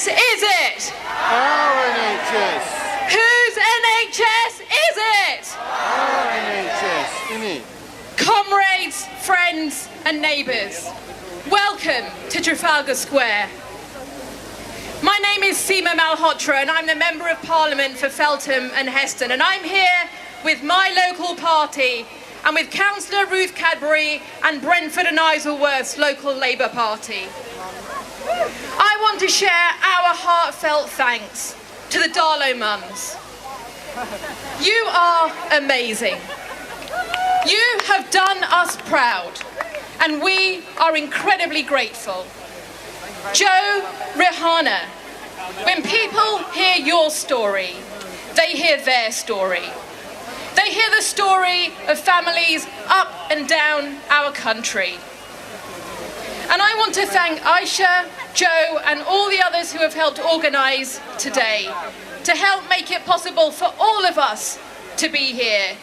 NHS is it? Our NHS. Whose NHS is it? Our NHS, innit? Comrades, friends and neighbours, welcome to Trafalgar Square. My name is Seema Malhotra and I'm the Member of Parliament for Feltham and Heston, and I'm here with my local party and with Councillor Ruth Cadbury and Brentford and Isleworth's local Labour Party. I want to share our heartfelt thanks to the Darlow mums. You are amazing. You have done us proud and we are incredibly grateful. Joe, Rihanna, when people hear your story, they hear their story. They hear the story of families up and down our country. And I want to thank Aisha, Joe and all the others who have helped organise today to help make it possible for all of us to be here,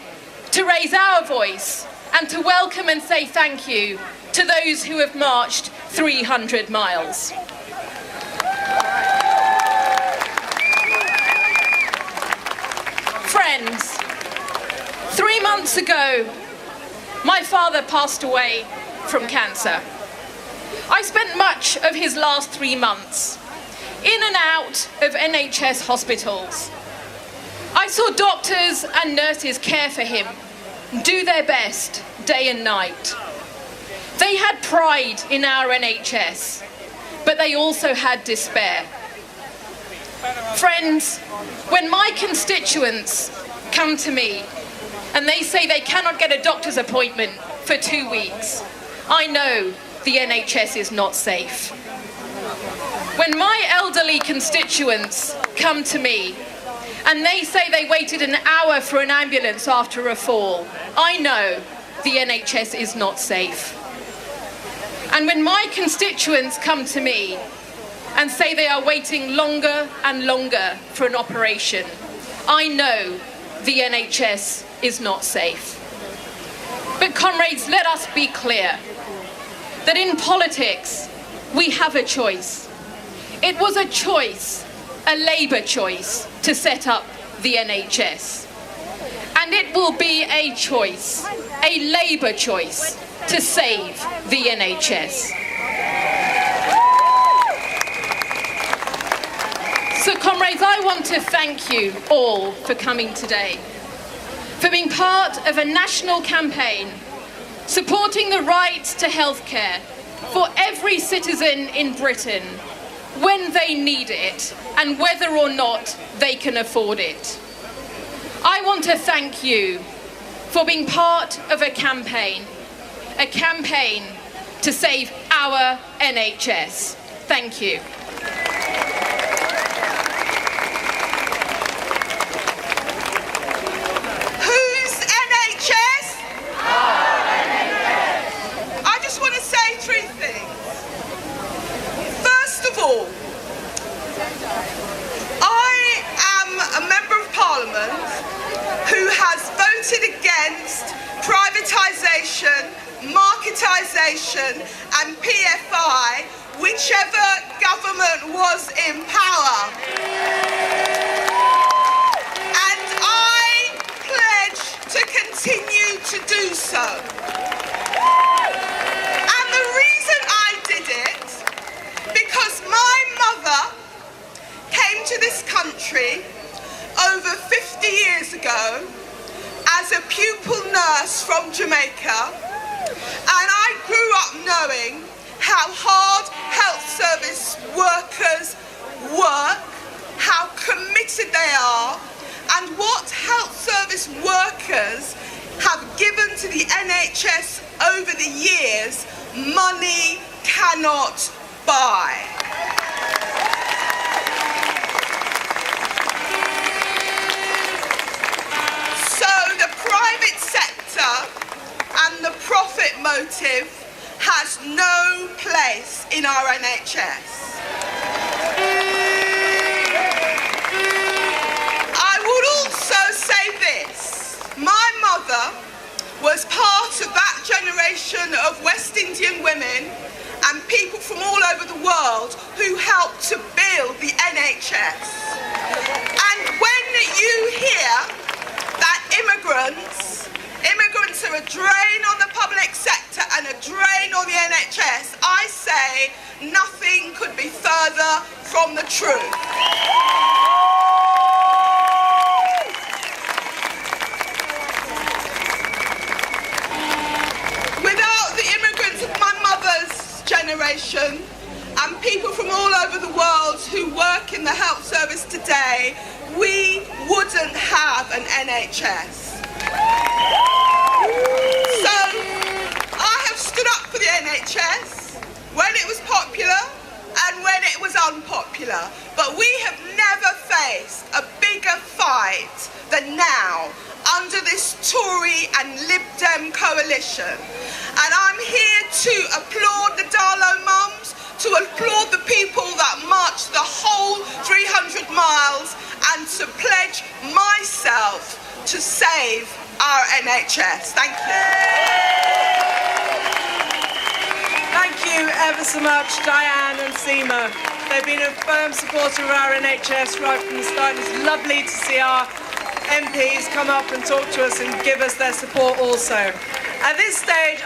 to raise our voice and to welcome and say thank you to those who have marched 300 miles. Friends, 3 months ago, my father passed away from cancer. I spent much of his last 3 months in and out of NHS hospitals. I saw doctors and nurses care for him, do their best day and night. They had pride in our NHS, but they also had despair. Friends, when my constituents come to me and they say they cannot get a doctor's appointment for 2 weeks, I know the NHS is not safe. When my elderly constituents come to me and they say they waited an hour for an ambulance after a fall, I know the NHS is not safe. And when my constituents come to me and say they are waiting longer and longer for an operation, I know the NHS is not safe. But comrades, let us be clear that in politics we have a choice. It was a choice, a Labour choice, to set up the NHS. And it will be a choice, a Labour choice, to save the NHS. So comrades, I want to thank you all for coming today, for being part of a national campaign supporting the right to healthcare for every citizen in Britain when they need it and whether or not they can afford it. I want to thank you for being part of a campaign to save our NHS. Thank you. Whose NHS? Our NHS. I just want to say 3 things. First of all, I am a Member of Parliament who has voted against privatisation, marketisation and PFI, whichever government was in power. And I pledge to continue to do so. And the reason I did it, because my mother came to this country over 50 years ago as a pupil nurse from Jamaica, and I grew up knowing how hard health service workers work, how committed they are, and what health service workers have given to the NHS over the years, money cannot buy. So the private sector and the profit motive has no place in our NHS. I would also say this. My mother was part of that generation of West Indian women and people from all over the world who helped to build the NHS. And when you hear that immigrants are a drain on the public sector and a drain on the NHS, I say nothing could be further from the truth. Without the immigrants of my mother's generation and people from all over the world who work in the health service today, we wouldn't have an NHS. So I have stood up for the NHS when it was popular and when it was unpopular, but we have never faced a bigger fight than now under this Tory and Lib Dem coalition. And I'm here to applaud the Darlow mums, to applaud the people that marched the whole 300 miles and to pledge myself to save our NHS. Thank you. Thank you ever so much, Diane and Seema. They've been a firm supporter of our NHS right from the start. It's lovely to see our MPs come up and talk to us and give us their support also. At this stage,